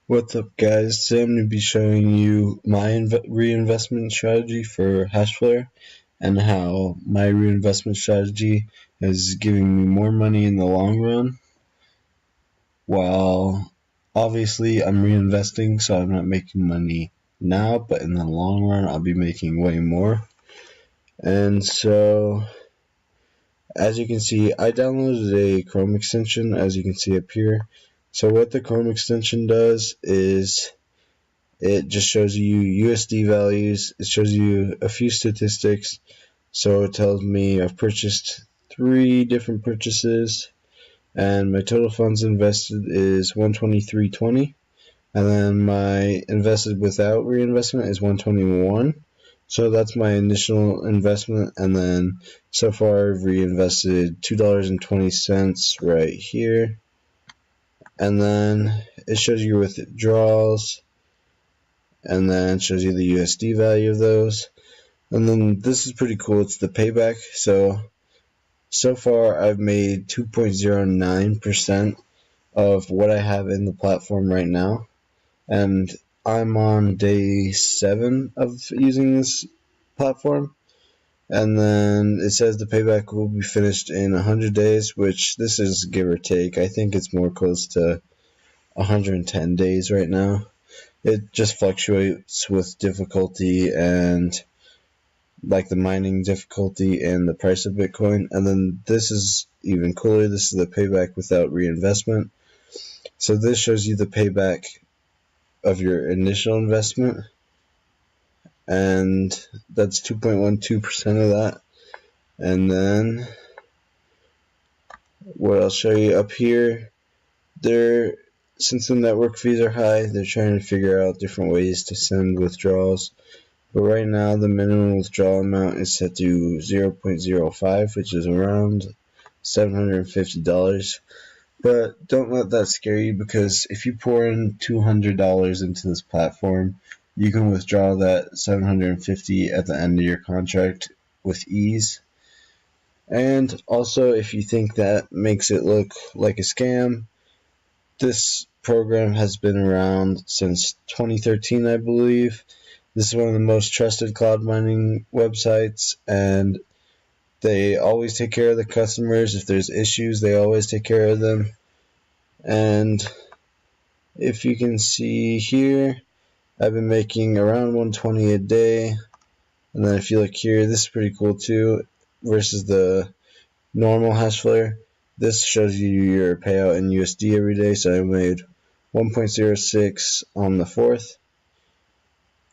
What's up, guys? Today I'm going to be showing you my reinvestment strategy for Hashflare and how my reinvestment strategy is giving me more money in the long run, while obviously I'm reinvesting, so I'm not making money now, but in the long run I'll be making way more. And so, as you can see, I downloaded a Chrome extension, as you can see up here. So what the Chrome extension does is it just shows you USD values. It shows you a few statistics. So it tells me I've purchased 3 different purchases, and my total funds invested is 123.20, and then my invested without reinvestment is 121. So that's my initial investment, and then so far I've reinvested $2.20 right here, and then it shows you withdrawals, and then it shows you the USD value of those. And then this is pretty cool. It's the payback. So far I've made 2.09% of what I have in the platform right now, and I'm on day 7 of using this platform. And then it says the payback will be finished in 100 days, which this is give or take. I think it's more close to 110 days right now. It just fluctuates with difficulty and like the mining difficulty and the price of Bitcoin. And then this is even cooler. This is the payback without reinvestment. So this shows you the payback of your initial investment, and that's 2.12% of that. And then what I'll show you up here, since the network fees are high, they're trying to figure out different ways to send withdrawals. But right now, the minimum withdrawal amount is set to 0.05, which is around $750. But don't let that scare you, because if you pour in $200 into this platform, you can withdraw that $750 at the end of your contract with ease. And also, if you think that makes it look like a scam, this program has been around since 2013, I believe. This is one of the most trusted cloud mining websites, and they always take care of the customers. If there's issues, they always take care of them. And if you can see here, I've been making around 120 a day. And then if you look here, this is pretty cool too, versus the normal Hashflare. This shows you your payout in USD every day. So I made 1.06 on the 4th,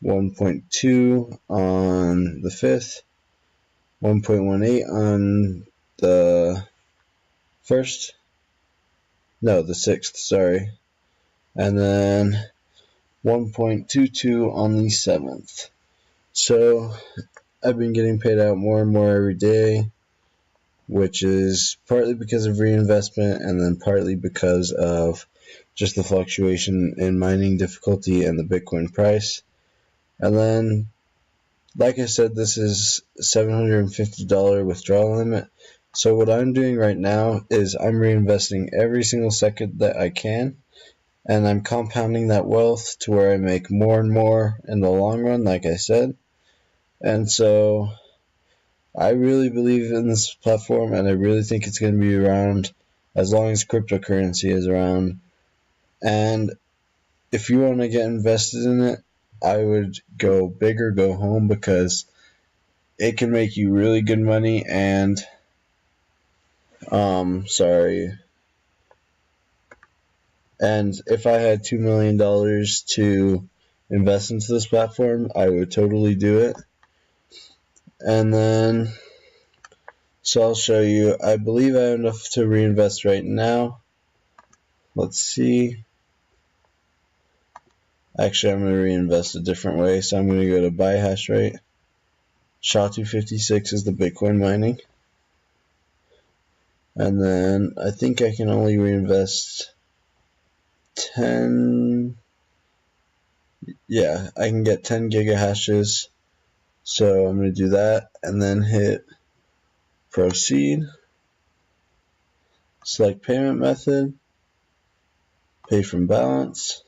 1.2 on the 5th, 1.18 on the 1st, no, the 6th, sorry, and then 1.22 on the 7th. So I've been getting paid out more and more every day, which is partly because of reinvestment and then partly because of just the fluctuation in mining difficulty and the Bitcoin price. And then, like I said, this is $750 withdrawal limit. So what I'm doing right now is I'm reinvesting every single second that I can, and I'm compounding that wealth to where I make more and more in the long run, like I said. And so I really believe in this platform, and I really think it's going to be around as long as cryptocurrency is around. And if you want to get invested in it, I would go big or go home, because it can make you really good money. And and if I had $2 million to invest into this platform, I would totally do it. And then, so I'll show you. I believe I have enough to reinvest right now. Let's see. Actually, I'm going to reinvest a different way. So I'm going to go to buy hash rate. SHA-256 is the Bitcoin mining. And then I think I can only reinvest 10. Yeah, I can get 10 gigahashes. So I'm going to do that and then hit proceed. Select payment method. Pay from balance.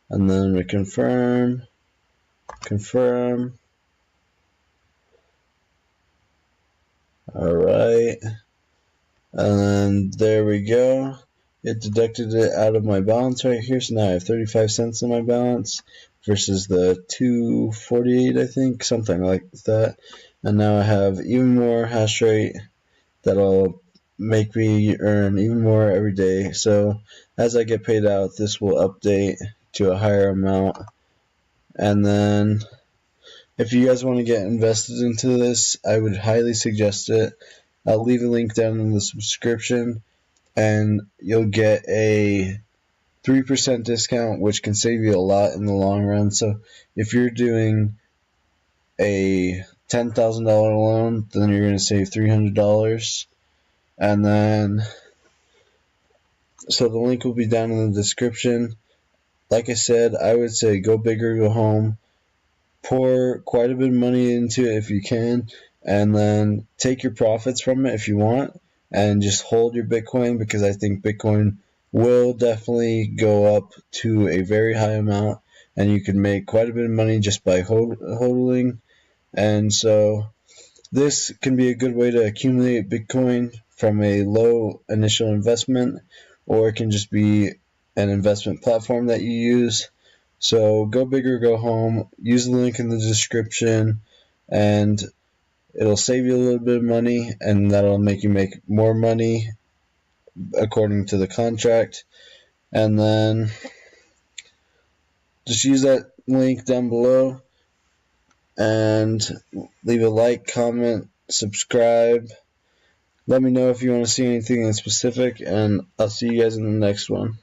and then we confirm. Alright, and then there we go. It deducted it out of my balance right here, so now I have 35 cents in my balance versus the 248, I think, something like that. And now I have even more hash rate that'll make me earn even more every day. So as I get paid out, this will update to a higher amount. And then if you guys want to get invested into this, I would highly suggest it. I'll leave a link down in the description, and you'll get a 3% discount, which can save you a lot in the long run. So if you're doing a $10,000 loan, then you're going to save $300. And then, so the link will be down in the description. Like I said, I would say go big or go home. Pour quite a bit of money into it if you can, and then take your profits from it if you want, and just hold your Bitcoin, because I think Bitcoin will definitely go up to a very high amount, and you can make quite a bit of money just by hodling. And so this can be a good way to accumulate Bitcoin from a low initial investment, or it can just be an investment platform that you use. So go big or go home. Use the link in the description, and it'll save you a little bit of money, and that'll make you make more money according to the contract. And then just use that link down below, and leave a like, comment, subscribe. Let me know if you want to see anything in specific, and I'll see you guys in the next one.